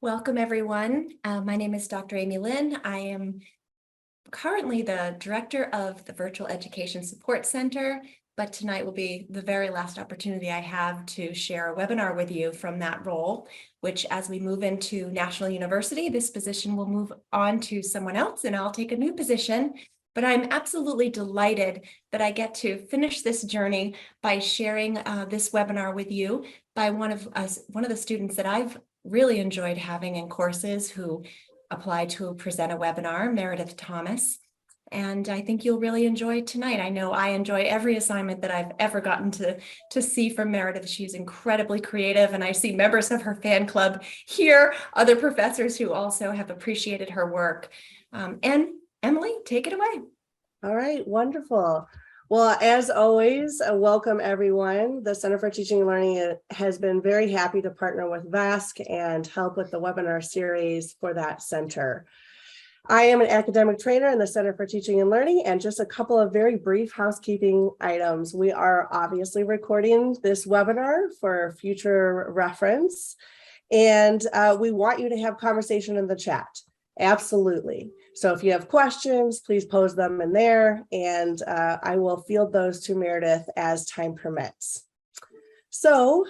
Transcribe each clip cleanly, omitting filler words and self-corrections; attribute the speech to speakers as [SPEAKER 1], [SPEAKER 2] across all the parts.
[SPEAKER 1] Welcome, everyone. My name is Dr. Amy Lynn. I am currently the director of the Virtual Education Support Center, but tonight will be the very last opportunity I have to share a webinar with you from that role, which as we move into National University, this position will move on to someone else and I'll take a new position. But I'm absolutely delighted that I get to finish this journey by sharing this webinar with you by one of the students that I've really enjoyed having in courses who applied to present a webinar, Meredith Thomas. And I think you'll really enjoy tonight. I know I enjoy every assignment that I've ever gotten to see from Meredith. She's incredibly creative, and I see members of her fan club here, other professors who also have appreciated her work. And Emily, take it away.
[SPEAKER 2] All right, wonderful. Well, as always, welcome everyone. The Center for Teaching and Learning has been very happy to partner with VESC and help with the webinar series for that center. I am an academic trainer in the Center for Teaching and Learning, and just a couple of very brief housekeeping items. We are obviously recording this webinar for future reference, and we want you to have conversation in the chat. Absolutely. So if you have questions, please pose them in there, and I will field those to Meredith as time permits. So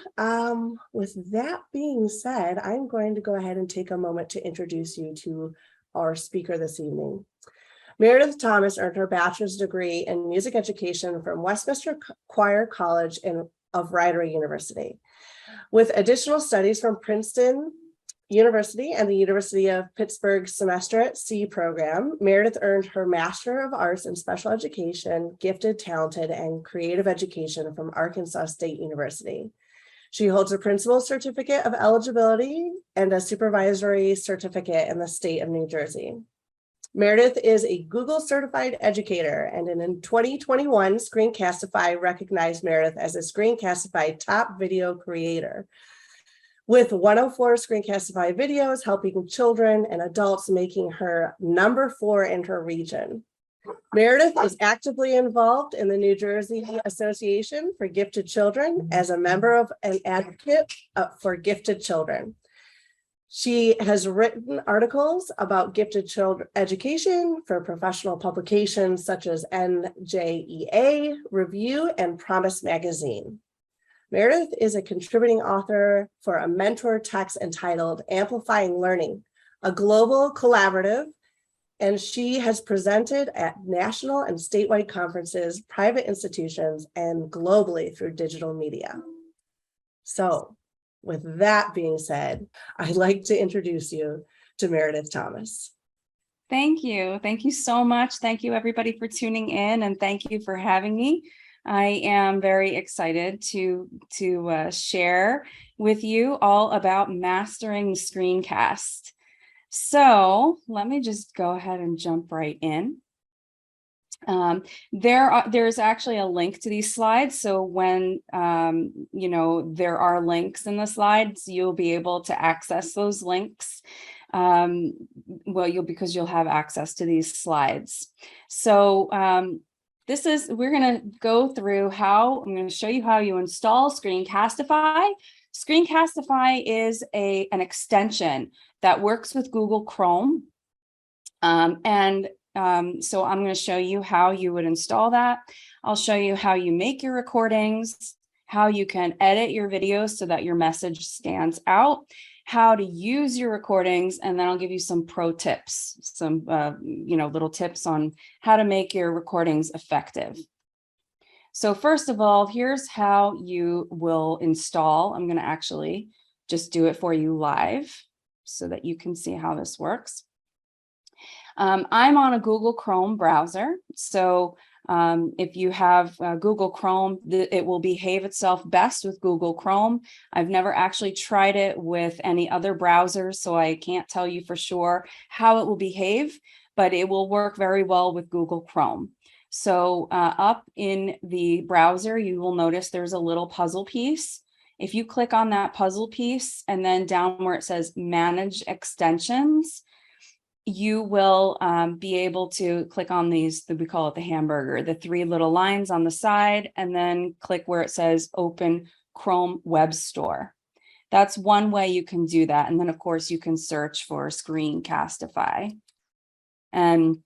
[SPEAKER 2] with that being said, I'm going to go ahead and take a moment to introduce you to our speaker this evening. Meredith Thomas earned her bachelor's degree in music education from Westminster Choir College of Rider University, with additional studies from Princeton University and the University of Pittsburgh Semester at Sea program. Meredith earned her Master of Arts in Special Education, Gifted, Talented, and Creative Education from Arkansas State University. She holds a Principal's Certificate of Eligibility and a Supervisory Certificate in the state of New Jersey. Meredith is a Google certified educator, and in 2021, Screencastify recognized Meredith as a Screencastify top video creator, with 104 Screencastify videos helping children and adults, making her number 4 in her region. Meredith is actively involved in the New Jersey Association for Gifted Children as a member of an advocate for gifted children. She has written articles about gifted children education for professional publications such as NJEA Review and Promise Magazine. Meredith is a contributing author for a mentor text entitled Amplifying Learning, a global collaborative, and she has presented at national and statewide conferences, private institutions, and globally through digital media. So with that being said, I'd like to introduce you to Meredith Thomas.
[SPEAKER 3] Thank you. Thank you so much. Thank you everybody for tuning in, and thank you for having me. I am very excited to share with you all about mastering the screencast. So let me just go ahead and jump right in. There's actually a link to these slides. So when there are links in the slides, you'll be able to access those links. Because you'll have access to these slides. So we're going to go through I'm going to show you how you install Screencastify. Screencastify is an extension that works with Google Chrome. So I'm going to show you how you would install that. I'll show you how you make your recordings, how you can edit your videos so that your message stands out, how to use your recordings, and then I'll give you some pro tips, some little tips on how to make your recordings effective. So first of all, here's how you will install. I'm going to actually just do it for you live so that you can see how this works. I'm on a Google Chrome browser, so if you have Google Chrome, it will behave itself best with Google Chrome. I've never actually tried it with any other browsers, so I can't tell you for sure how it will behave, but it will work very well with Google Chrome. So up in the browser, you will notice there's a little puzzle piece. If you click on that puzzle piece and then down where it says Manage Extensions, you will be able to click on these, we call it the hamburger, the 3 little lines on the side, and then click where it says Open Chrome Web Store. that's one way you can do that. And then of course you can search for Screencastify and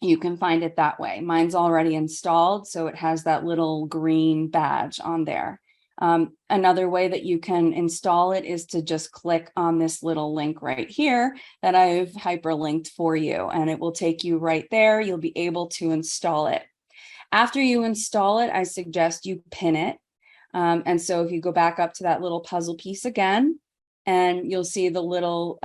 [SPEAKER 3] you can find it that way. Mine's already installed, so it has that little green badge on there. Another way that you can install it is to just click on this little link right here that I've hyperlinked for you, and it will take you right there. You'll be able to install it. After you install it, I suggest you pin it. And so if you go back up to that little puzzle piece again, and you'll see the little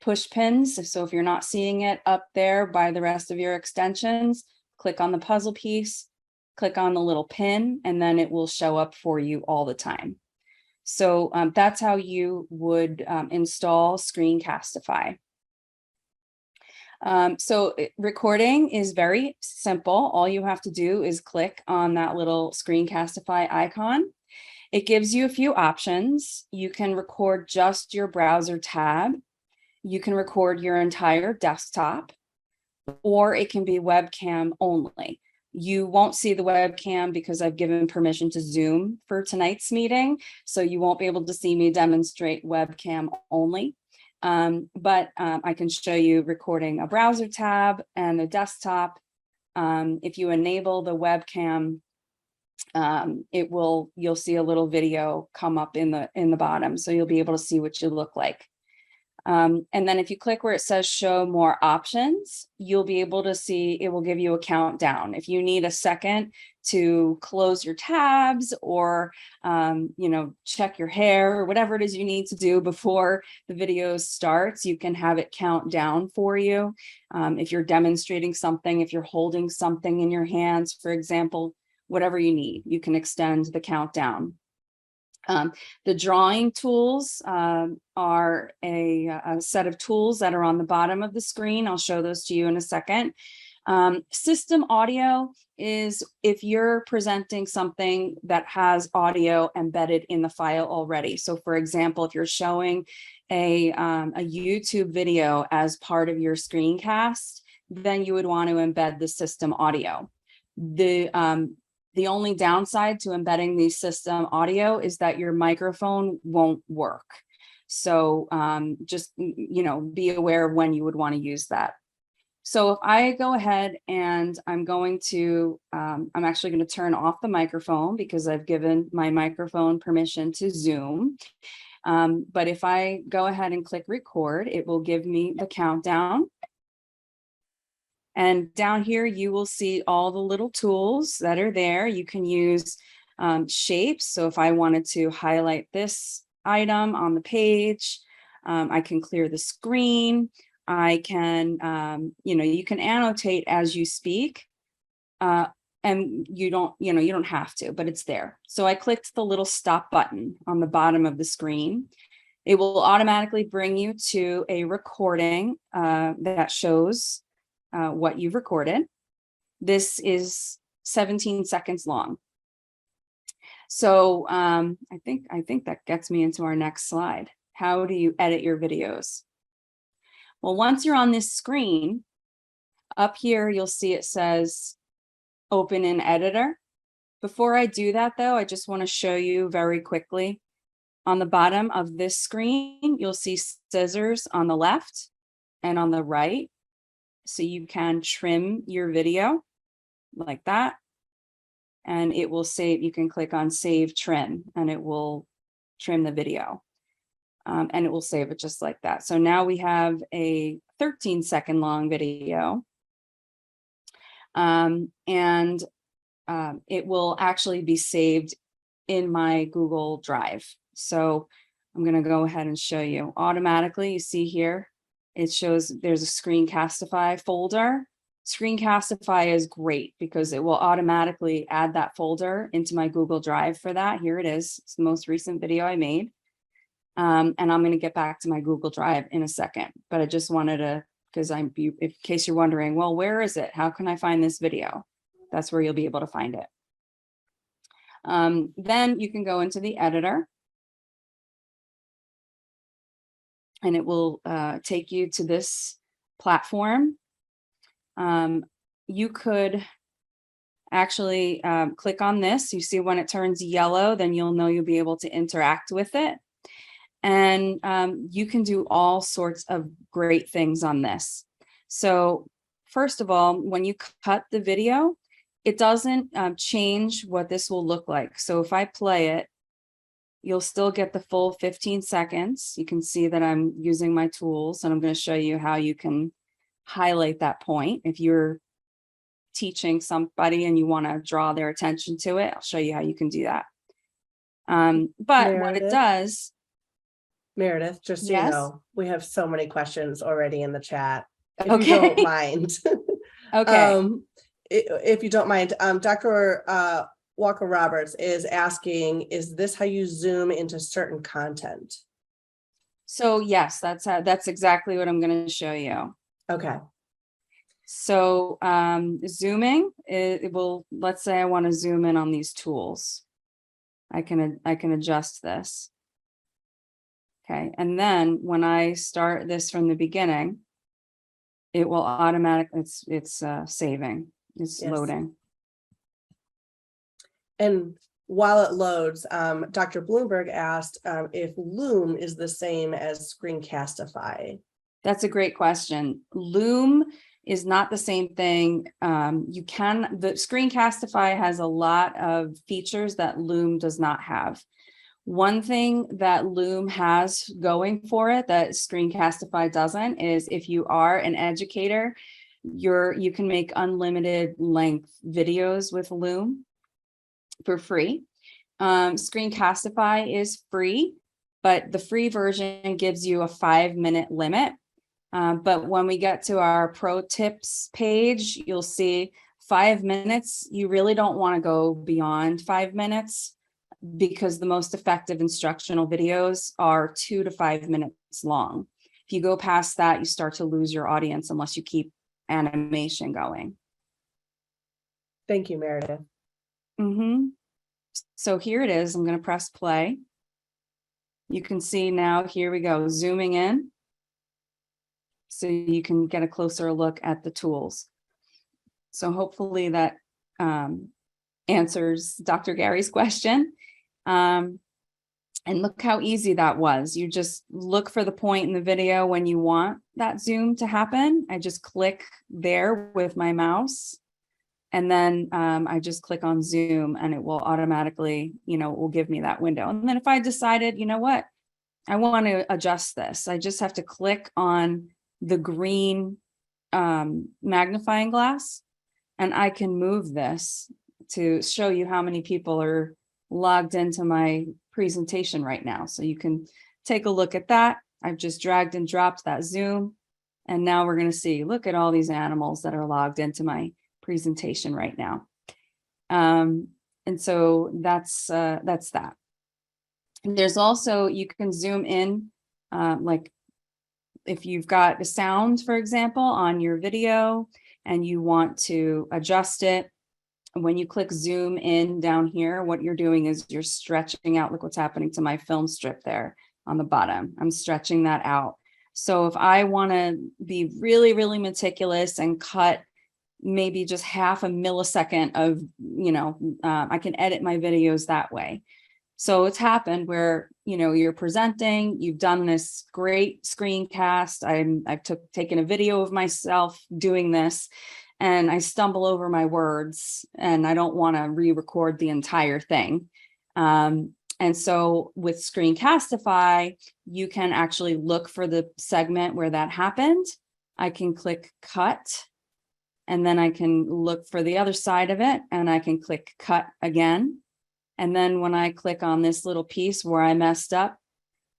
[SPEAKER 3] push pins. So if you're not seeing it up there by the rest of your extensions, click on the puzzle piece, click on the little pin, and then it will show up for you all the time. So that's how you would install Screencastify. Recording is very simple. All you have to do is click on that little Screencastify icon. It gives you a few options. You can record just your browser tab. You can record your entire desktop, or it can be webcam only. You won't see the webcam because I've given permission to Zoom for tonight's meeting, so you won't be able to see me demonstrate webcam only. But I can show you recording a browser tab and a desktop. If you enable the webcam, you'll see a little video come up in the bottom, so you'll be able to see what you look like. And then if you click where it says show more options, you'll be able to see, it will give you a countdown. If you need a second to close your tabs or, check your hair or whatever it is you need to do before the video starts, you can have it count down for you. If you're demonstrating something, if you're holding something in your hands, for example, whatever you need, you can extend the countdown. The drawing tools are a set of tools that are on the bottom of the screen. I'll show those to you in a second. System audio is if you're presenting something that has audio embedded in the file already. So for example, if you're showing a YouTube video as part of your screencast, then you would want to embed the system audio. The only downside to embedding the system audio is that your microphone won't work. So just, be aware of when you would want to use that. So if I go ahead and I'm actually going to turn off the microphone because I've given my microphone permission to Zoom. But if I go ahead and click record, it will give me the countdown. And down here, you will see all the little tools that are there. You can use shapes. So if I wanted to highlight this item on the page, I can clear the screen. I can, you can annotate as you speak, and you don't have to, but it's there. So I clicked the little stop button on the bottom of the screen. It will automatically bring you to a recording that shows what you've recorded. This is 17 seconds long. So I think that gets me into our next slide. How do you edit your videos? Well, once you're on this screen, up here, you'll see it says open in editor. Before I do that though, I just want to show you very quickly. On the bottom of this screen, you'll see scissors on the left and on the right. So you can trim your video like that. And it will save, you can click on save trim and it will trim the video. And it will save it just like that. So now we have a 13-second long video. It will actually be saved in my Google Drive. So I'm going to go ahead and show you automatically. You see here, it shows there's a Screencastify folder. Screencastify is great because it will automatically add that folder into my Google Drive for that. Here it is. It's the most recent video I made. And I'm going to get back to my Google Drive in a second, but I just wanted to, because in case you're wondering, well, where is it? How can I find this video? That's where you'll be able to find it. Then you can go into the editor and it will take you to this platform. You could actually click on this. You see when it turns yellow, then you'll know you'll be able to interact with it. And you can do all sorts of great things on this. So first of all, when you cut the video, it doesn't change what this will look like. So if I play it, you'll still get the full 15 seconds. You can see that I'm using my tools, and I'm going to show you how you can highlight that point. If you're teaching somebody and you want to draw their attention to it, I'll show you how you can do that. But what it
[SPEAKER 2] Meredith?
[SPEAKER 3] does,
[SPEAKER 2] Meredith, just so you
[SPEAKER 3] yes,
[SPEAKER 2] know, we have so many questions already in the chat. If you
[SPEAKER 3] okay,
[SPEAKER 2] don't mind.
[SPEAKER 3] okay.
[SPEAKER 2] If you don't mind, Dr. Walker Roberts is asking, is this how you zoom into certain content?
[SPEAKER 3] So yes, that's exactly what I'm going to show you.
[SPEAKER 2] Okay.
[SPEAKER 3] So zooming, it will, let's say I want to zoom in on these tools. I can adjust this. Okay, and then when I start this from the beginning, it will automatically, it's saving, it's
[SPEAKER 2] Yes.
[SPEAKER 3] loading.
[SPEAKER 2] And while it loads, Dr. Bloomberg asked if Loom is the same as Screencastify.
[SPEAKER 3] That's a great question. Loom is not the same thing. The Screencastify has a lot of features that Loom does not have. One thing that Loom has going for it that Screencastify doesn't is if you are an educator, you can make unlimited length videos with Loom for free. Screencastify is free, but the free version gives you a 5-minute limit. But when we get to our pro tips page, you'll see 5 minutes. You really don't want to go beyond 5 minutes because the most effective instructional videos are 2 to 5 minutes long. If you go past that, you start to lose your audience unless you keep animation going.
[SPEAKER 2] Thank you, Meredith.
[SPEAKER 3] So here it is. I'm going to press play. You can see now, here we go, zooming in. So you can get a closer look at the tools. So hopefully that answers Dr. Gary's question. And look how easy that was. You just look for the point in the video when you want that zoom to happen. I just click there with my mouse. And then I just click on zoom and it will automatically, it will give me that window. And then if I decided, you know what, I want to adjust this, I just have to click on the green magnifying glass, and I can move this to show you how many people are logged into my presentation right now. So you can take a look at that. I've just dragged and dropped that zoom. And now we're going to see, look at all these animals that are logged into my presentation right now. And so that's that. And there's also, you can zoom in, like if you've got a sound, for example, on your video and you want to adjust it, when you click zoom in down here, what you're doing is you're stretching out. Look what's happening to my film strip there on the bottom. I'm stretching that out. So if I want to be really, really meticulous and cut maybe just half a millisecond of, I can edit my videos that way. So it's happened where, you're presenting, you've done this great screencast. I've taken a video of myself doing this, and I stumble over my words and I don't want to re-record the entire thing. And so with Screencastify, you can actually look for the segment where that happened. I can click cut, and then I can look for the other side of it, and I can click cut again. And then when I click on this little piece where I messed up,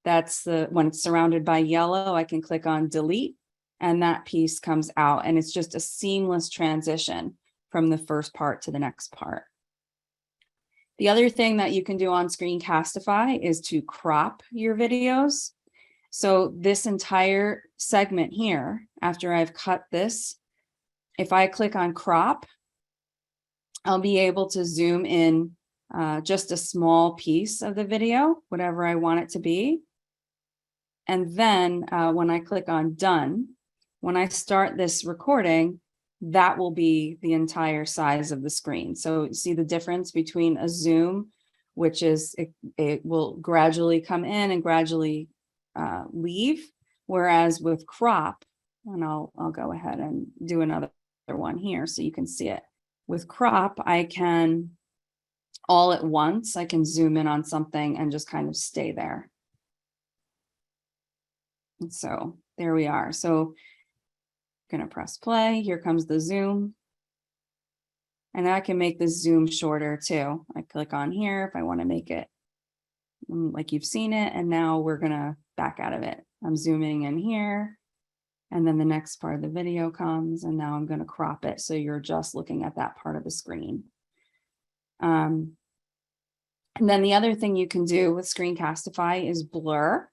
[SPEAKER 3] that's when it's surrounded by yellow, I can click on delete, and that piece comes out, and it's just a seamless transition from the first part to the next part. The other thing that you can do on Screencastify is to crop your videos. So this entire segment here, after I've cut this, if I click on crop, I'll be able to zoom in just a small piece of the video, whatever I want it to be. And then when I click on done, when I start this recording, that will be the entire size of the screen. So you see the difference between a zoom, which is it will gradually come in and gradually leave. Whereas with crop, and I'll go ahead and do another one here so you can see it. With crop, I can all at once, I can zoom in on something and just kind of stay there. And so there we are. So I'm going to press play. Here comes the zoom. And I can make the zoom shorter too. I click on here if I want to make it like you've seen it. And now we're going to back out of it. I'm zooming in here. And then the next part of the video comes, and now I'm going to crop it so you're just looking at that part of the screen. And then the other thing you can do with Screencastify is blur.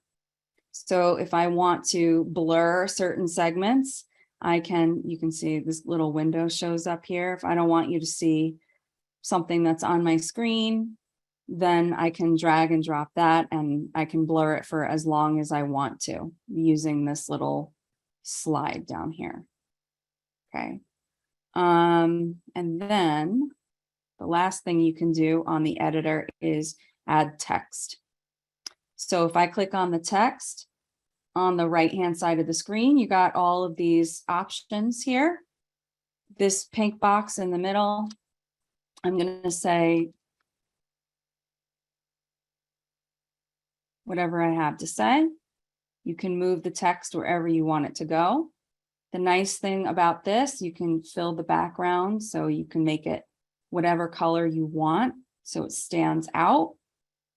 [SPEAKER 3] So if I want to blur certain segments, you can see this little window shows up here. If I don't want you to see something that's on my screen, then I can drag and drop that, and I can blur it for as long as I want to using this little slide down here. Okay. And then the last thing you can do on the editor is add text. So if I click on the text on the right-hand side of the screen, you got all of these options here. This pink box in the middle, I'm going to say whatever I have to say. You can move the text wherever you want it to go. The nice thing about this, you can fill the background, so you can make it whatever color you want so it stands out.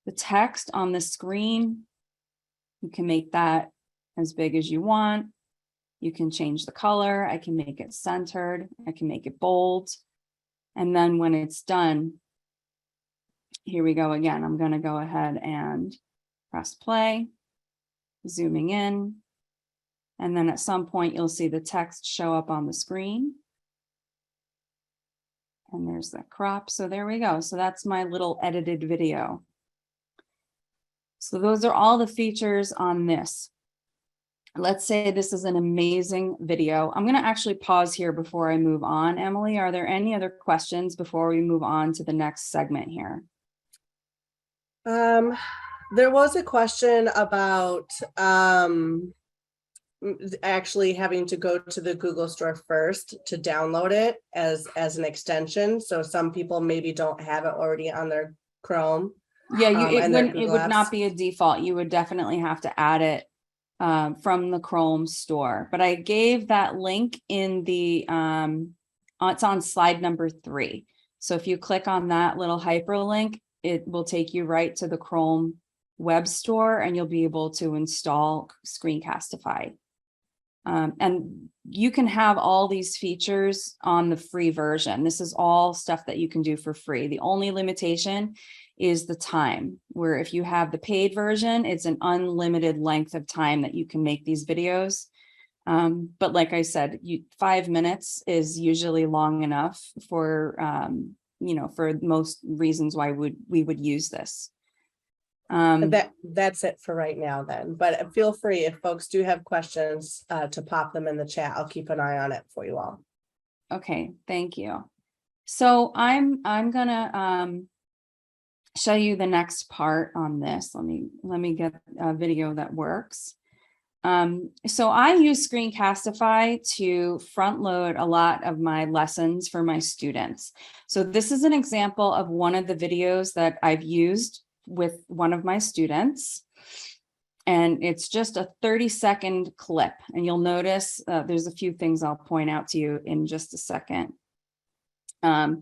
[SPEAKER 3] The text on the screen, you can make that as big as you want. You can change the color. I can make it centered. I can make it bold. And then when it's done, here we go again. I'm going to go ahead and press play, zooming in. And then at some point, you'll see the text show up on the screen. And there's that crop. So there we go. So that's my little edited video. So those are all the features on this. Let's say this is an amazing video. I'm going to actually pause here before I move on. Emily, are there any other questions before we move on to the next segment here?
[SPEAKER 2] There was a question about actually having to go to the Google Store first to download it as an extension. So some people maybe don't have it already on their Chrome.
[SPEAKER 3] Yeah,
[SPEAKER 2] it
[SPEAKER 3] would not be a default. You would definitely have to add it from the Chrome store. But I gave that link in the, it's on slide number 3. So if you click on that little hyperlink, it will take you right to the Chrome web store, and you'll be able to install Screencastify. And you can have all these features on the free version. This is all stuff that you can do for free. The only limitation is the time, where if you have the paid version, it's an unlimited length of time that you can make these videos. But like I said, 5 minutes is usually long enough for, for most reasons why we would use this.
[SPEAKER 2] That's it for right now then, but feel free if folks do have questions to pop them in the chat. I'll keep an eye on it for you all.
[SPEAKER 3] Okay, thank you. So I'm gonna show you the next part on this. Let me get a video that works. So I use Screencastify to front load a lot of my lessons for my students. So this is an example of one of the videos that I've used with one of my students. And it's just a 30-second clip. And you'll notice there's a few things I'll point out to you in just a second. All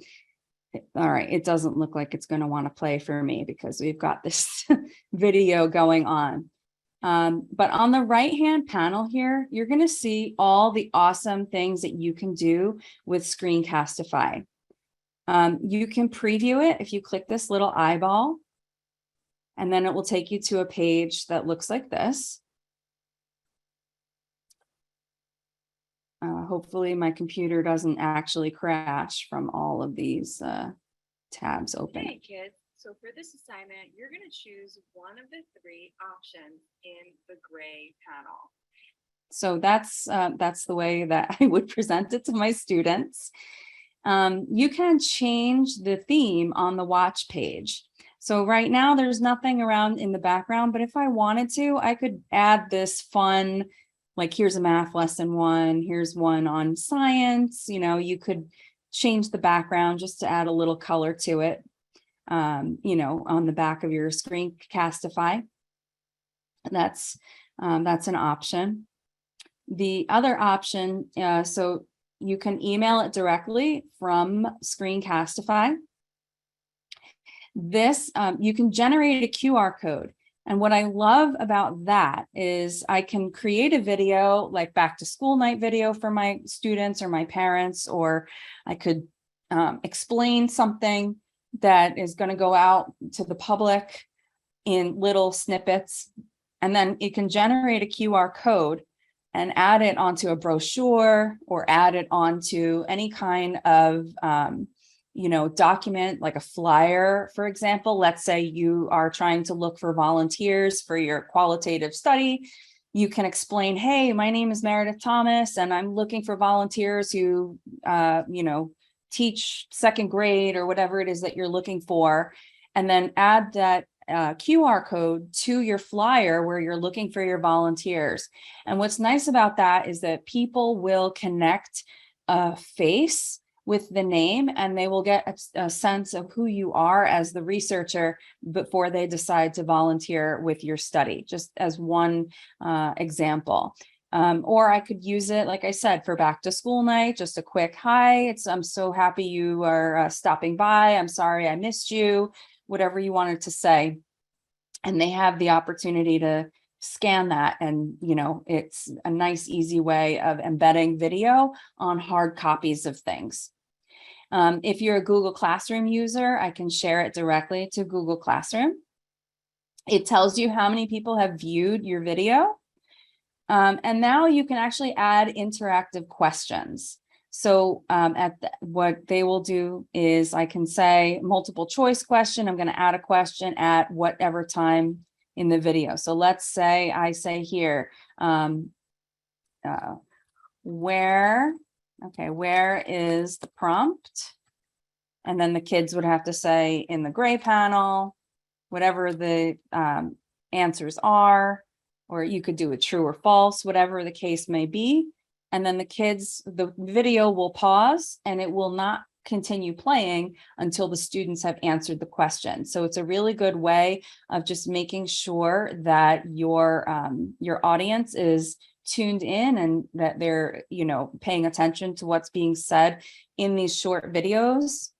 [SPEAKER 3] right, it doesn't look like it's going to want to play for me because we've got this video going on. But on the right-hand panel here, you're going to see all the awesome things that you can do with Screencastify. You can preview it if you click this little eyeball, and then it will take you to a page that looks like this. Hopefully my computer doesn't actually crash from all of these tabs open.
[SPEAKER 4] Hey kids, so for this assignment, you're going to choose one of the 3 options in the gray panel.
[SPEAKER 3] So that's the way that I would present it to my students. You can change the theme on the watch page. So right now there's nothing around in the background, but if I wanted to, I could add this fun, like here's a math lesson one, here's one on science, you could change the background just to add a little color to it, on the back of your Screencastify. That's an option. The other option, so you can email it directly from Screencastify. This, you can generate a QR code. And what I love about that is I can create a video, like back to school night video for my students or my parents, or I could explain something that is going to go out to the public in little snippets. And then it can generate a QR code and add it onto a brochure or add it onto any kind of document, like a flyer, for example. Let's say you are trying to look for volunteers for your qualitative study. You can explain, hey, my name is Meredith Thomas, and I'm looking for volunteers who, teach second grade or whatever it is that you're looking for, and then add that QR code to your flyer where you're looking for your volunteers. And what's nice about that is that people will connect a face with the name, and they will get a sense of who you are as the researcher before they decide to volunteer with your study, just as one example. Or I could use it, like I said, for back to school night, just a quick hi, I'm so happy you are stopping by. I'm sorry I missed you, whatever you wanted to say. And they have the opportunity to scan that. And, it's a nice, easy way of embedding video on hard copies of things. If you're a Google Classroom user, I can share it directly to Google Classroom. It tells you how many people have viewed your video. And now you can actually add interactive questions. So what they will do is I can say multiple choice question. I'm going to add a question at whatever time in the video. So let's say I say here, where is the prompt? And then the kids would have to say in the gray panel, whatever the answers are, or you could do a true or false, whatever the case may be. And then the video will pause and it will not continue playing until the students have answered the question. So it's a really good way of just making sure that your audience is tuned in and that they're, paying attention to what's being said in these short videos.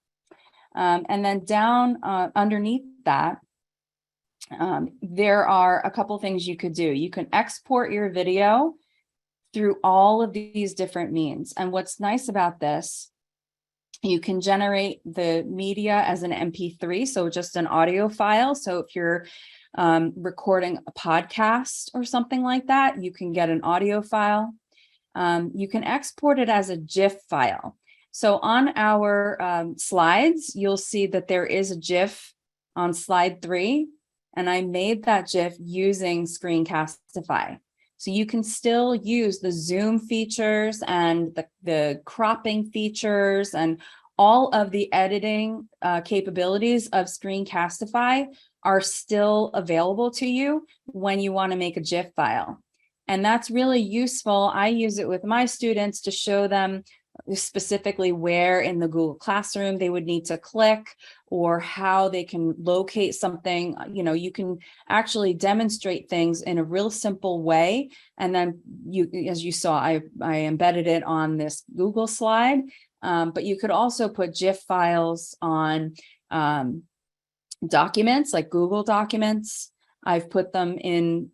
[SPEAKER 3] And then down underneath that, there are a couple things you could do. You can export your video through all of these different means. And what's nice about this, you can generate the media as an MP3, so just an audio file. So if you're recording a podcast or something like that, you can get an audio file. You can export it as a GIF file. So on our slides, you'll see that there is a GIF on slide 3, and I made that GIF using Screencastify. So you can still use the zoom features and the cropping features and all of the editing capabilities of Screencastify are still available to you when you want to make a GIF file. And that's really useful. I use it with my students to show them specifically where in the Google Classroom they would need to click or how they can locate something. You can actually demonstrate things in a real simple way. And then as you saw, I embedded it on this Google slide, but you could also put GIF files on documents like Google Documents. I've put them even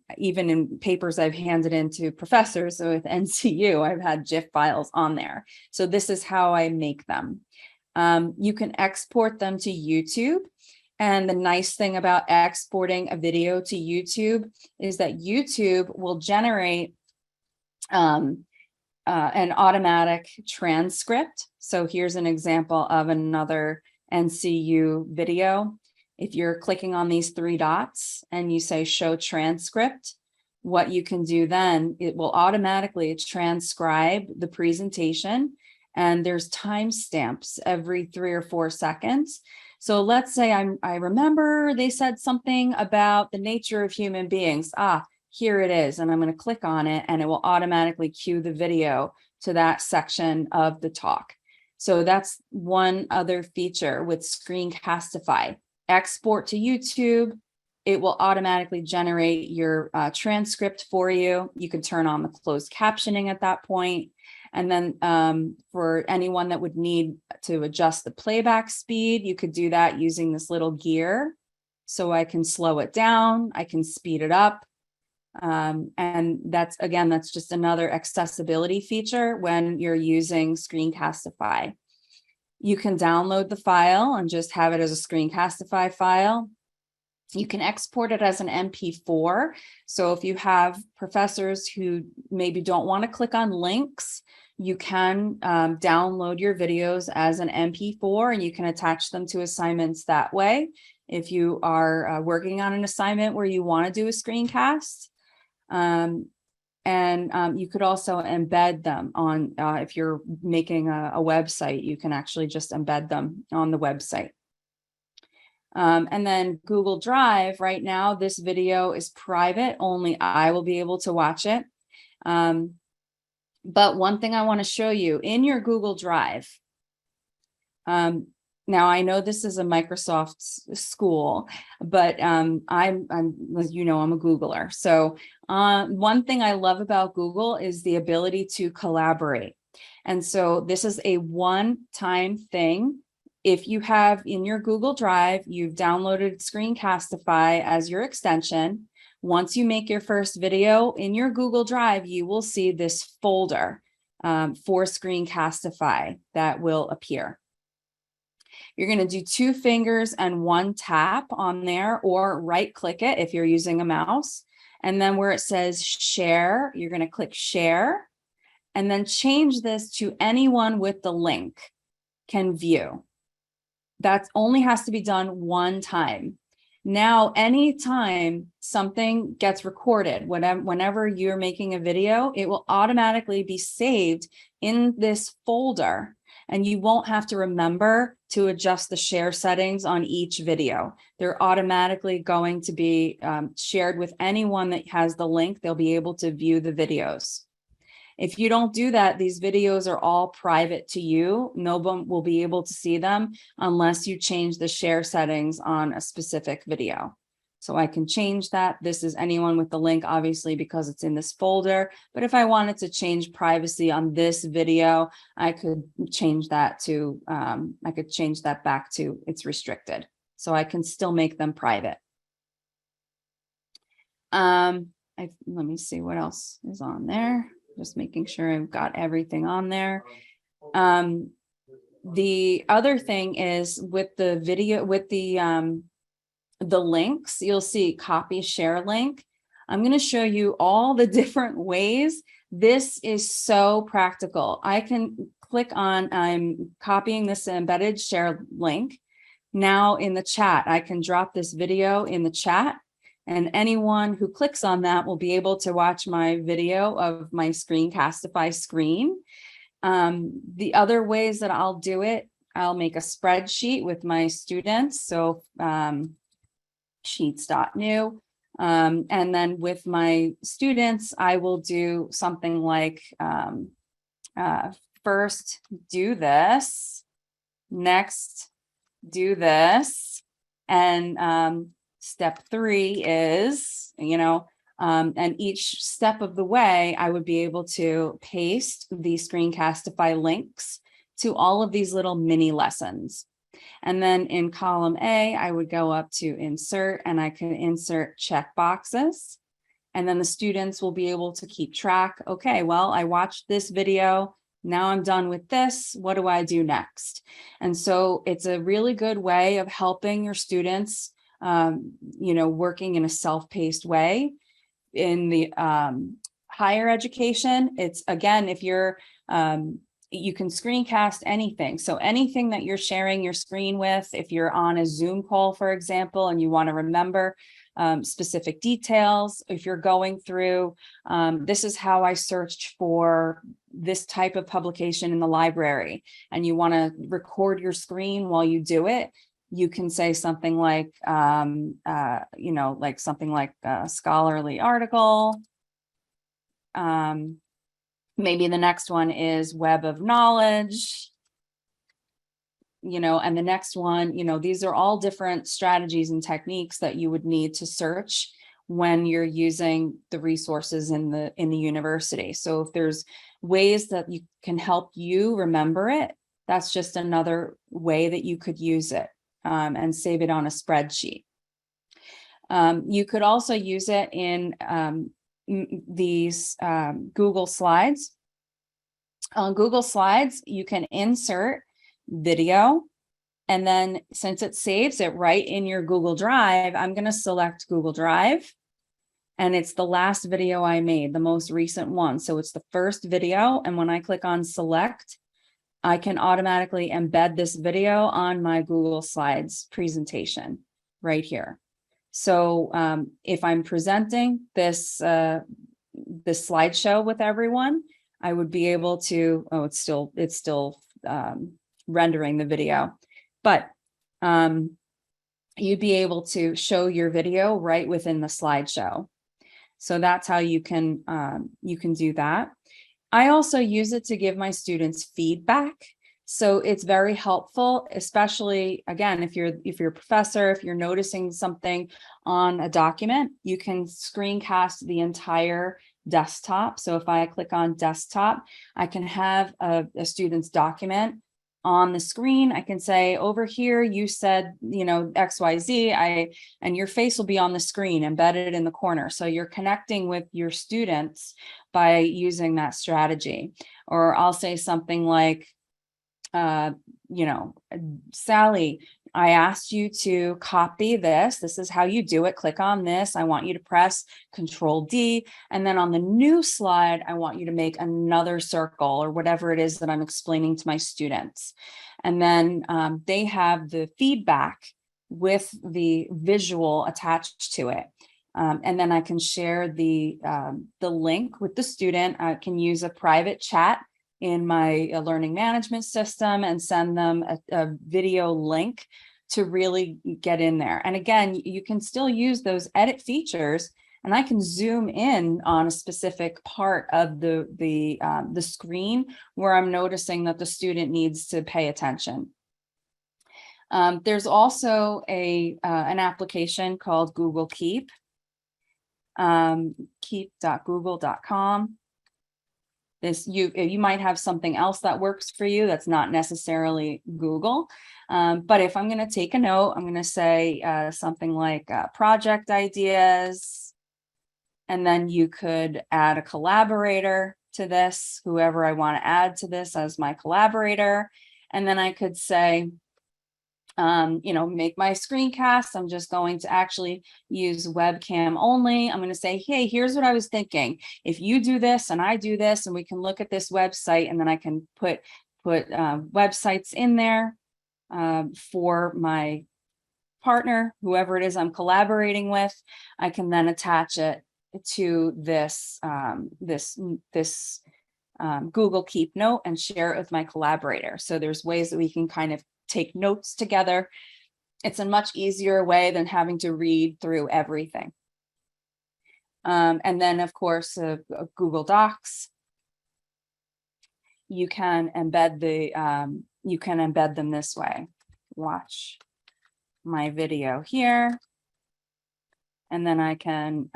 [SPEAKER 3] in papers I've handed in to professors. So with NCU, I've had GIF files on there. So this is how I make them. You can export them to YouTube. And the nice thing about exporting a video to YouTube is that YouTube will generate an automatic transcript. So here's an example of another NCU video. If you're clicking on these 3 dots and you say show transcript, what you can do then, it will automatically transcribe the presentation, and there's timestamps every 3 or 4 seconds. So let's say I remember they said something about the nature of human beings. Here it is. And I'm going to click on it and it will automatically cue the video to that section of the talk. So that's one other feature with Screencastify. Export to YouTube. It will automatically generate your transcript for you. You can turn on the closed captioning at that point. And then for anyone that would need to adjust the playback speed, you could do that using this little gear. So I can slow it down, I can speed it up. And that's just another accessibility feature when you're using Screencastify. You can download the file and just have it as a Screencastify file. You can export it as an MP4. So if you have professors who maybe don't want to click on links, you can download your videos as an MP4 and you can attach them to assignments that way. If you are working on an assignment where you want to do a screencast, you could also embed them on, if you're making a website, you can actually just embed them on the website. And then Google Drive, right now, this video is private, only I will be able to watch it. But one thing I want to show you in your Google Drive, now I know this is a Microsoft school, but I'm a Googler. So one thing I love about Google is the ability to collaborate. And so this is a one-time thing. If you have in your Google Drive, you've downloaded Screencastify as your extension. Once you make your first video in your Google Drive, you will see this folder for Screencastify that will appear. You're going to do 2 fingers and 1 tap on there, or right click it if you're using a mouse. And then where it says share, you're going to click share and then change this to anyone with the link can view. That only has to be done one time. Now, anytime something gets recorded, whenever you're making a video, it will automatically be saved in this folder, and you won't have to remember to adjust the share settings on each video. They're automatically going to be shared with anyone that has the link. They'll be able to view the videos. If you don't do that, these videos are all private to you. No one will be able to see them unless you change the share settings on a specific video. So I can change that. This is anyone with the link, obviously, because it's in this folder. But if I wanted to change privacy on this video, I could change that to, back to it's restricted. So I can still make them private. Let me see what else is on there. Just making sure I've got everything on there. The other thing is with the video, with the links, you'll see copy share link. I'm going to show you all the different ways. This is so practical. I can click on, I'm copying this embedded share link. Now in the chat, I can drop this video in the chat. And anyone who clicks on that will be able to watch my video of my Screencastify screen. The other ways that I'll do it, I'll make a spreadsheet with my students. So sheets.new. And then with my students, I will do something like first do this, next do this, and step 3 is, and each step of the way, I would be able to paste the Screencastify links to all of these little mini lessons. And then in column A, I would go up to insert, and I can insert check boxes. And then the students will be able to keep track. Okay, well, I watched this video. Now I'm done with this. What do I do next? And so it's a really good way of helping your students working in a self-paced way. In the higher education, it's again, if you're, you can screencast anything. So anything that you're sharing your screen with, if you're on a Zoom call, for example, and you want to remember specific details, if you're going through, this is how I searched for this type of publication in the library, and you want to record your screen while you do it, you can say something like, you know, like something like a scholarly article. Maybe the next one is web of knowledge, you know, and the next one, you know, these are all different strategies and techniques that you would need to search when you're using the resources in the university. So if there's ways that you can help you remember it, that's just another way that you could use it, and save it on a spreadsheet. You could also use it in these Google Slides. On Google Slides, you can insert video, and then since it saves it right in your Google Drive, I'm going to select Google Drive, and it's the last video I made, the most recent one. So it's the first video, and when I click on select, I can automatically embed this video on my Google Slides presentation right here. So if I'm presenting this slideshow with everyone, I would be able to, oh, it's still rendering the video, but you'd be able to show your video right within the slideshow. So that's how you can do that. I also use it to give my students feedback. So it's very helpful, especially again, if you're a professor, if you're noticing something on a document, you can screencast the entire desktop. So if I click on desktop, I can have a student's document on the screen. I can say, over here, you said, you know, XYZ, and your face will be on the screen embedded in the corner. So you're connecting with your students by using that strategy. Or I'll say something like, you know, Sally, I asked you to copy this. This is how you do it. Click on this. I want you to press Control D. And then on the new slide, I want you to make another circle or whatever it is that I'm explaining to my students. And then they have the feedback with the visual attached to it. And then I can share the link with the student. I can use a private chat in my learning management system and send them a video link to really get in there. And again, you can still use those edit features, and I can zoom in on a specific part of the screen where I'm noticing that the student needs to pay attention. There's also an application called Google Keep, keep.google.com. You might have something else that works for you that's not necessarily Google. But if I'm going to take a note, I'm going to say something like project ideas. And then you could add a collaborator to this, whoever I want to add to this as my collaborator. And then I could say, you know, make my screencast. I'm just going to actually use webcam only. I'm going to say, hey, here's what I was thinking. If you do this and I do this, and we can look at this website, and then I can put websites in there for my partner, whoever it is I'm collaborating with. I can then attach it to this Google Keep note and share it with my collaborator. So there's ways that we can kind of take notes together. It's a much easier way than having to read through everything. And then, of course, Google Docs. You can embed them this way. Watch my video here, and then I can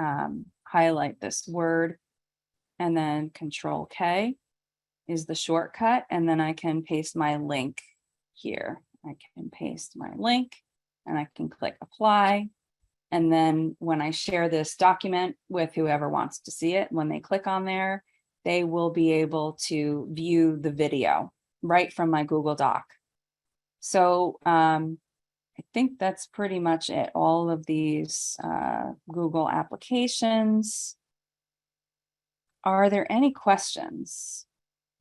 [SPEAKER 3] highlight this word, and then Control K is the shortcut, and then I can paste my link here. I can paste my link, and I can click apply. And then when I share this document with whoever wants to see it, when they click on there, they will be able to view the video right from my Google Doc. So I think that's pretty much it. All of these Google applications. Are there any questions?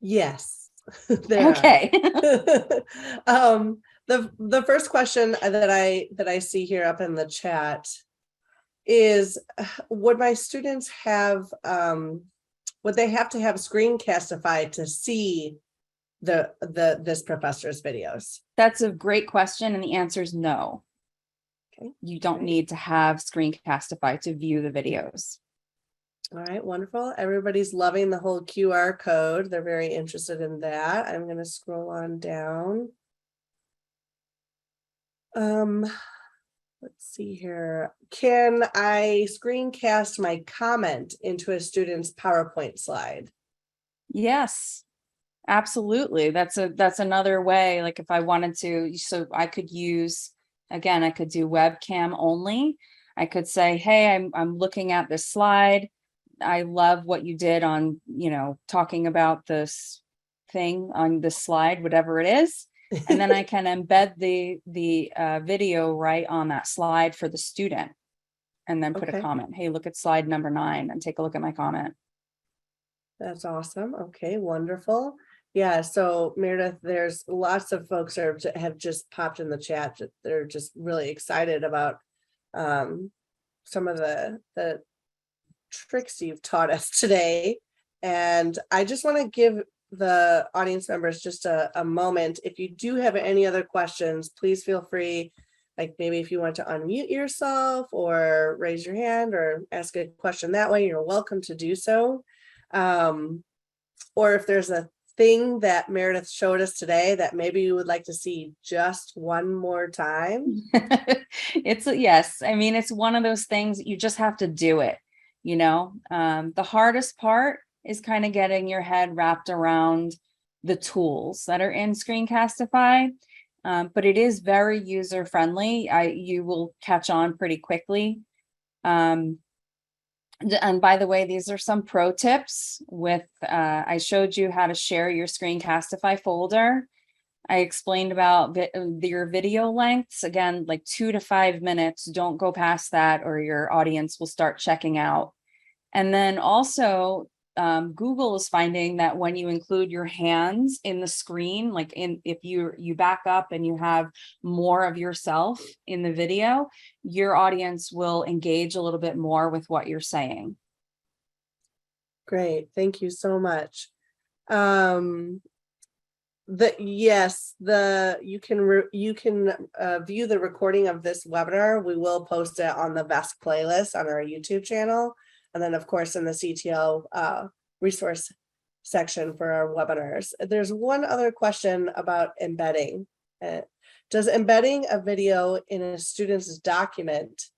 [SPEAKER 2] Yes. There
[SPEAKER 3] okay.
[SPEAKER 2] The first question that I see here up in the chat is, would my students have would they have to have Screencastify to see this professor's videos?
[SPEAKER 3] That's a great question, and the answer is no.
[SPEAKER 2] Okay.
[SPEAKER 3] You don't
[SPEAKER 2] Great.
[SPEAKER 3] need to have Screencastify to view the videos.
[SPEAKER 2] All right, wonderful. Everybody's loving the whole QR code. They're very interested in that. I'm going to scroll on down. Let's see here. Can I screencast my comment into a student's PowerPoint slide?
[SPEAKER 3] Yes, absolutely. That's another way. Like if I wanted to, so I could use, again, I could do webcam only. I could say, hey, I'm looking at this slide. I love what you did on, talking about this thing on this slide, whatever it is. And then I can embed the video right on that slide for the student. And then put
[SPEAKER 2] Okay.
[SPEAKER 3] a comment. Hey, look at slide number 9 and take a look at my comment.
[SPEAKER 2] That's awesome. Okay, wonderful. Yeah, so Meredith, there's lots of folks that have just popped in the chat. They're just really excited about some of the tricks you've taught us today. And I just want to give the audience members just a moment. If you do have any other questions, please feel free, like maybe if you want to unmute yourself or raise your hand or ask a question that way, you're welcome to do so. Or if there's a thing that Meredith showed us today that maybe you would like to see just one more time.
[SPEAKER 3] Yes. I mean, it's one of those things you just have to do it. The hardest part is kind of getting your head wrapped around the tools that are in Screencastify. But it is very user friendly. You will catch on pretty quickly. And by the way, these are some pro tips with, I showed you how to share your Screencastify folder. I explained about your video lengths, again, like 2 to 5 minutes. Don't go past that or your audience will start checking out. And then also, Google is finding that when you include your hands in the screen, like if you back up and you have more of yourself in the video, your audience will engage a little bit more with what you're saying.
[SPEAKER 2] Great, thank you so much. You can view the recording of this webinar. We will post it on the VESC playlist on our YouTube channel. And then of course in the CTL resource section for our webinars. There's one other question about embedding. Does embedding a video in a student's document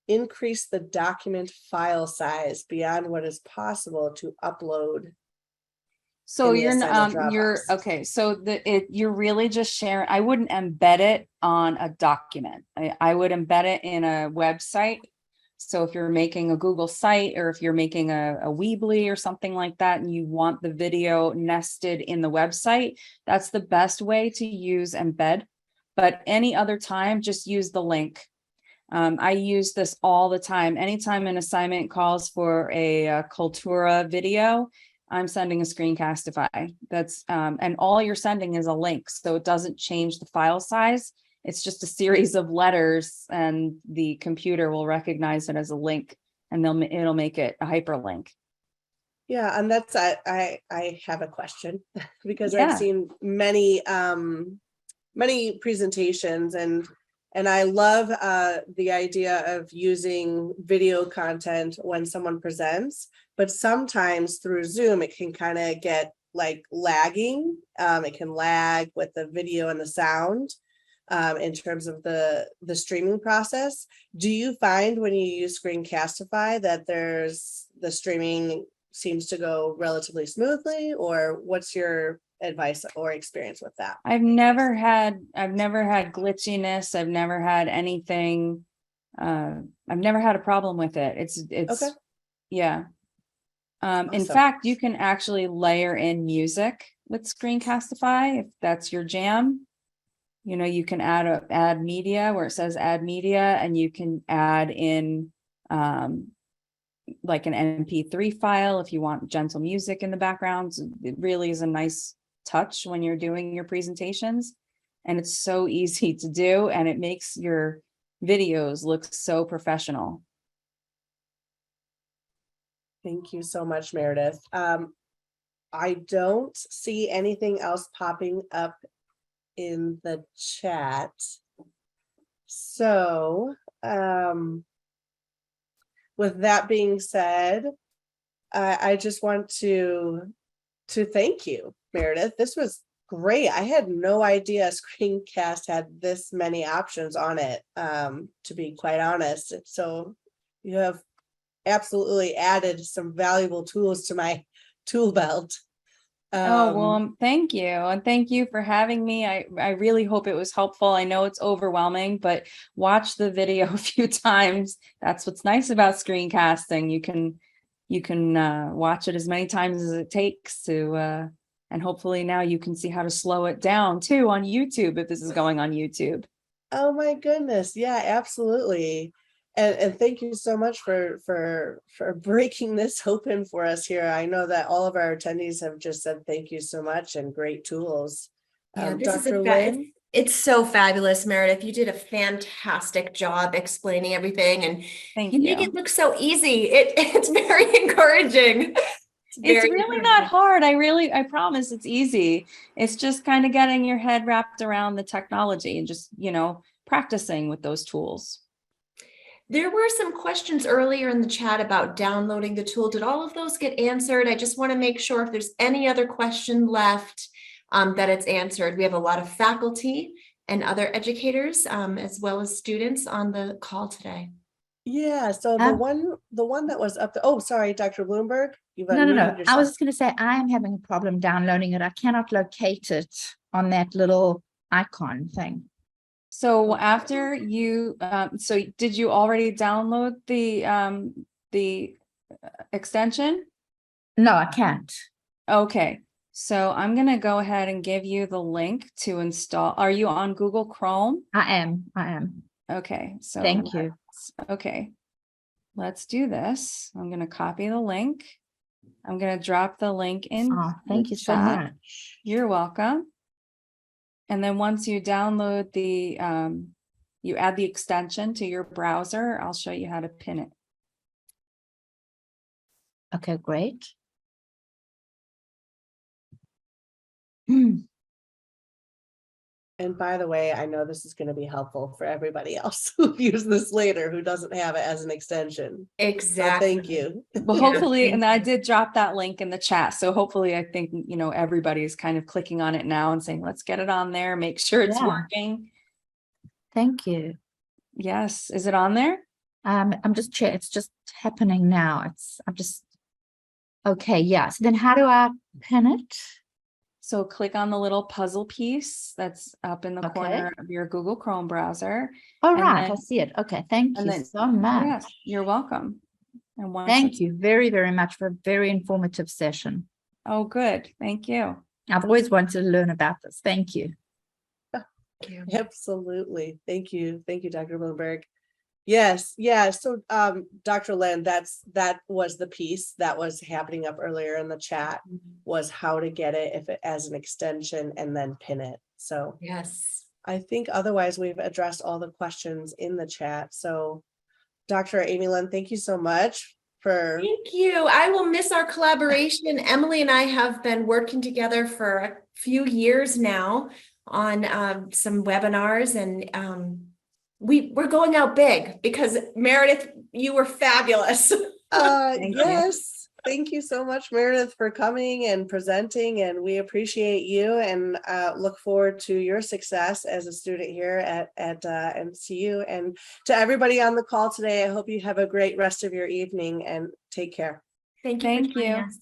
[SPEAKER 2] increase the document file size beyond what is possible to upload?
[SPEAKER 3] So
[SPEAKER 2] you're
[SPEAKER 3] okay. So you're really just sharing. I wouldn't embed it on a document. I would embed it in a website. So if you're making a Google site or if you're making a Weebly or something like that, and you want the video nested in the website, that's the best way to use embed. But any other time, just use the link. I use this all the time. Anytime an assignment calls for a Cultura video, I'm sending a Screencastify. That's and all you're sending is a link, so it doesn't change the file size. It's just a series of letters, and the computer will recognize it as a link, and it'll make it a hyperlink.
[SPEAKER 2] Yeah, and that's I have a question because
[SPEAKER 3] Yeah.
[SPEAKER 2] I've seen many presentations and I love the idea of using video content when someone presents, but sometimes through Zoom it can kind of get like lagging. It can lag with the video and the sound. In terms of the streaming process. Do you find when you use Screencastify that the streaming seems to go relatively smoothly, or what's your advice or experience with that?
[SPEAKER 3] I've never had glitchiness. I've never had anything. I've never had a problem with it. It's
[SPEAKER 2] Okay.
[SPEAKER 3] Yeah. In
[SPEAKER 2] Awesome.
[SPEAKER 3] fact, you can actually layer in music with Screencastify if that's your jam. You can add media where it says add media, and you can add in like an MP3 file if you want gentle music in the background. It really is a nice touch when you're doing your presentations, and it's so easy to do, and it makes your videos look so professional.
[SPEAKER 2] Thank you so much, Meredith. I don't see anything else popping up in the chat. So, with that being said, I just want to thank you, Meredith. This was great. I had no idea Screencast had this many options on it, to be quite honest. So you have absolutely added some valuable tools to my tool belt.
[SPEAKER 3] Thank you. And thank you for having me. I really hope it was helpful. I know it's overwhelming, but watch the video a few times. That's what's nice about screencasting. You can watch it as many times as it takes to, and hopefully now you can see how to slow it down too on YouTube if this is going on YouTube.
[SPEAKER 2] Oh my goodness. Yeah, absolutely. And thank you so much for breaking this open for us here. I know that all of our attendees have just said thank you so much and great tools.
[SPEAKER 1] Yeah, this is
[SPEAKER 2] Dr. Lynn?
[SPEAKER 1] it's so fabulous, Meredith. You did a fantastic job explaining everything, and
[SPEAKER 3] Thank
[SPEAKER 1] you
[SPEAKER 3] you.
[SPEAKER 1] make it look so easy. It's very encouraging.
[SPEAKER 3] It's really not hard. I promise it's easy. It's just kind of getting your head wrapped around the technology and just, practicing with those tools.
[SPEAKER 1] There were some questions earlier in the chat about downloading the tool. Did all of those get answered? I just want to make sure if there's any other question left, that it's answered. We have a lot of faculty and other educators, as well as students on the call today.
[SPEAKER 2] Yeah, so the one that was up there, oh, sorry, Dr. Bloomberg. You've
[SPEAKER 5] No.
[SPEAKER 2] unmuted
[SPEAKER 5] I
[SPEAKER 2] yourself.
[SPEAKER 5] was just going to say, I am having a problem downloading it. I cannot locate it on that little icon thing.
[SPEAKER 3] So after you, so did you already download the extension?
[SPEAKER 5] No, I can't.
[SPEAKER 3] Okay, so I'm gonna go ahead and give you the link to install. Are you on Google Chrome?
[SPEAKER 5] I am.
[SPEAKER 3] Okay, so
[SPEAKER 5] Thank you.
[SPEAKER 3] Okay, let's do this. I'm gonna copy the link. I'm gonna drop the link in.
[SPEAKER 5] Oh, thank you so
[SPEAKER 3] chat.
[SPEAKER 5] much.
[SPEAKER 3] You're welcome. And then once you download the, you add the extension to your browser, I'll show you how to pin it.
[SPEAKER 5] Okay, great. Hmm.
[SPEAKER 2] And by the way, I know this is going to be helpful for everybody else who views this later, who doesn't have it as an extension.
[SPEAKER 1] Exactly.
[SPEAKER 2] So thank you.
[SPEAKER 3] Well, hopefully, and I did drop that link in the chat. So hopefully I think, everybody's kind of clicking on it now and saying, let's get it on there, make sure it's
[SPEAKER 5] Yeah.
[SPEAKER 3] working.
[SPEAKER 5] Thank you.
[SPEAKER 3] Yes. Is it on there?
[SPEAKER 5] I'm just checking. It's just happening now. Okay. Yeah. So then how do I pin it?
[SPEAKER 3] So click on the little puzzle piece that's up in the
[SPEAKER 5] Okay.
[SPEAKER 3] corner of your Google Chrome browser.
[SPEAKER 5] Oh,
[SPEAKER 3] And
[SPEAKER 5] right.
[SPEAKER 3] then-
[SPEAKER 5] I see it. Okay. Thank
[SPEAKER 3] and
[SPEAKER 5] you
[SPEAKER 3] then-
[SPEAKER 5] so much.
[SPEAKER 3] Yes, you're welcome. And once
[SPEAKER 5] Thank
[SPEAKER 3] it's-
[SPEAKER 5] you very, very much for a very informative session.
[SPEAKER 3] Oh, good. Thank you.
[SPEAKER 5] I've always wanted to learn about this. Thank you.
[SPEAKER 2] Absolutely. Thank you. Thank you, Dr. Bloomberg. Yes. Yeah. So, Dr. Lynn, that was the piece that was happening up earlier in the chat, was how to get it as an extension and then pin it. So
[SPEAKER 1] Yes.
[SPEAKER 2] I think otherwise we've addressed all the questions in the chat. So Dr. Amy Lynn, thank you so much for.
[SPEAKER 1] Thank you. I will miss our collaboration. Emily and I have been working together for a few years now on some webinars, and we're going out big because Meredith, you were fabulous.
[SPEAKER 3] Thank you.
[SPEAKER 2] Yes. Thank you so much, Meredith, for coming and presenting, and we appreciate you and look forward to your success as a student here at MCU. And to everybody on the call today, I hope you have a great rest of your evening and take care.
[SPEAKER 1] Thank you.
[SPEAKER 3] Thank
[SPEAKER 1] for joining
[SPEAKER 3] you.
[SPEAKER 1] us.